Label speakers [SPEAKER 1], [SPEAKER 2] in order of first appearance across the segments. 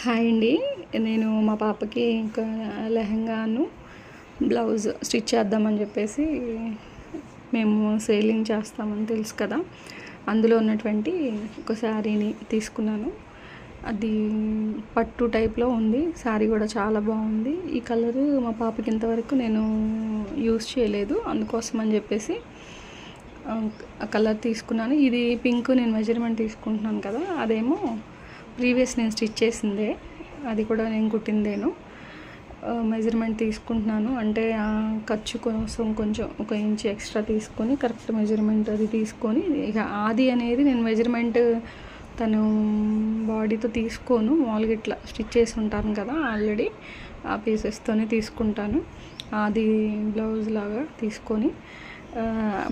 [SPEAKER 1] Hi అండి. నేను మా పాపకి ఇంకా లెహంగాను బ్లౌజ్ స్టిచ్ చేద్దామని చెప్పేసి మేము సేలింగ్ చేస్తామని తెలుసు కదా, అందులో ఉన్నటువంటి ఒక శారీని తీసుకున్నాను. అది పట్టు టైప్లో ఉంది. శారీ కూడా చాలా బాగుంది. ఈ కలరు మా పాపకి ఇంతవరకు నేను యూస్ చేయలేదు, అందుకోసం అని చెప్పేసి ఆ కలర్ తీసుకున్నాను. ఇది పింక్ నేను మెజర్మెంట్ తీసుకుంటున్నాను కదా, అదేమో ప్రీవియస్ నేను స్టిచ్ చేసిందే, అది కూడా నేను కుట్టిందేను. మెజర్మెంట్ తీసుకుంటున్నాను, అంటే ఖర్చు కోసం కొంచెం 1 ఇంచ్ ఎక్స్ట్రా తీసుకొని కరెక్ట్ మెజర్మెంట్ అది తీసుకొని, ఇక ఆది అనేది నేను మెజర్మెంట్ తను బాడీతో తీసుకోను, మామూలుగా ఇట్లా స్టిచ్ చేసి ఉంటాను కదా ఆల్రెడీ, ఆ పీసెస్తోనే తీసుకుంటాను. అది బ్లౌజ్ లాగా తీసుకొని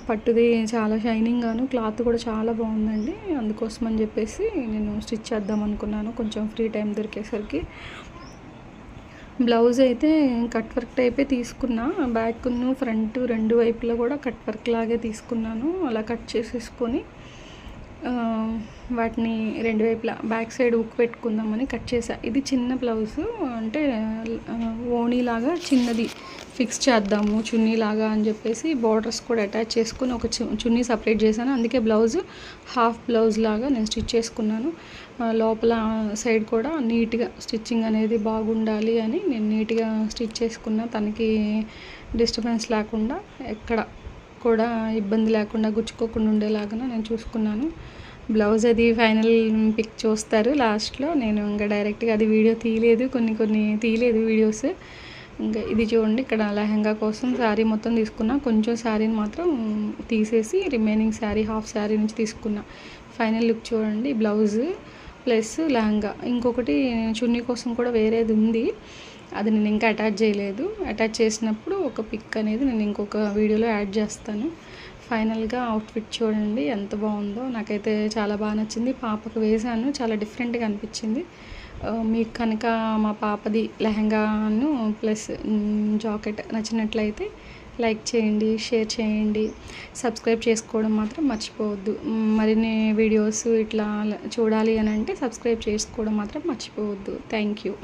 [SPEAKER 1] పట్టుది చాలా షైనింగ్గాను, క్లాత్ కూడా చాలా బాగుందండి. అందుకోసం అని చెప్పేసి నేను స్టిచ్ చేద్దాం అనుకున్నాను కొంచెం ఫ్రీ టైం దొరికేసరికి. బ్లౌజ్ అయితే కట్ వర్క్ టైపే తీసుకున్నా, బ్యాక్ను ఫ్రంట్ 2 వైపులా కూడా కట్ వర్క్ లాగే తీసుకున్నాను. అలా కట్ చేసేసుకొని వాటిని 2 వైపులా బ్యాక్ సైడ్ ఉక్కు పెట్టుకుందామని కట్ చేసా. ఇది చిన్న బ్లౌజు, అంటే ఓణీలాగా చిన్నది ఫిక్స్ చేద్దాము చున్నీలాగా అని చెప్పేసి బార్డర్స్ కూడా అటాచ్ చేసుకుని ఒక చున్నీ సపరేట్ చేశాను. అందుకే బ్లౌజు హాఫ్ బ్లౌజ్ లాగా నేను స్టిచ్ చేసుకున్నాను. లోపల సైడ్ కూడా నీట్గా స్టిచ్చింగ్ అనేది బాగుండాలి అని నేను నీట్గా స్టిచ్ చేసుకున్నా. తనకి డిస్టర్బెన్స్ లేకుండా, ఎక్కడ కూడా ఇబ్బంది లేకుండా, గుచ్చుకోకుండా ఉండేలాగా నేను చూసుకున్నాను. బ్లౌజ్ అది ఫైనల్ పిక్ చూస్తారు లాస్ట్లో. నేను ఇంకా డైరెక్ట్గా అది వీడియో తీయలేదు, కొన్ని తీయలేదు వీడియోస్. ఇంకా ఇది చూడండి, ఇక్కడ లెహంగా కోసం శారీ మొత్తం తీసుకున్నా, కొంచెం శారీని మాత్రం తీసేసి రిమైనింగ్ శారీ హాఫ్ శారీ నుంచి తీసుకున్నా. ఫైనల్ లుక్ చూడండి, బ్లౌజ్ ప్లస్ లెహంగా. ఇంకొకటి చున్నీ కోసం కూడా వేరేది ఉంది, అది నేను ఇంకా అటాచ్ చేయలేదు. అటాచ్ చేసినప్పుడు ఒక పిక్ అనేది నేను ఇంకొక వీడియోలో యాడ్ చేస్తాను. ఫైనల్గా అవుట్ఫిట్ చూడండి ఎంత బాగుందో, నాకైతే చాలా బాగా నచ్చింది. పాపకు వేశాను, చాలా డిఫరెంట్గా అనిపించింది. మీకు కనుక మా పాపది లెహంగాను ప్లస్ జాకెట్ నచ్చినట్లయితే లైక్ చేయండి, షేర్ చేయండి, సబ్స్క్రైబ్ చేసుకోవడం మాత్రం మర్చిపోవద్దు. మరిన్ని వీడియోస్ ఇట్లా చూడాలి అని అంటే సబ్స్క్రైబ్ చేసుకోవడం మాత్రం మర్చిపోవద్దు. Thank you.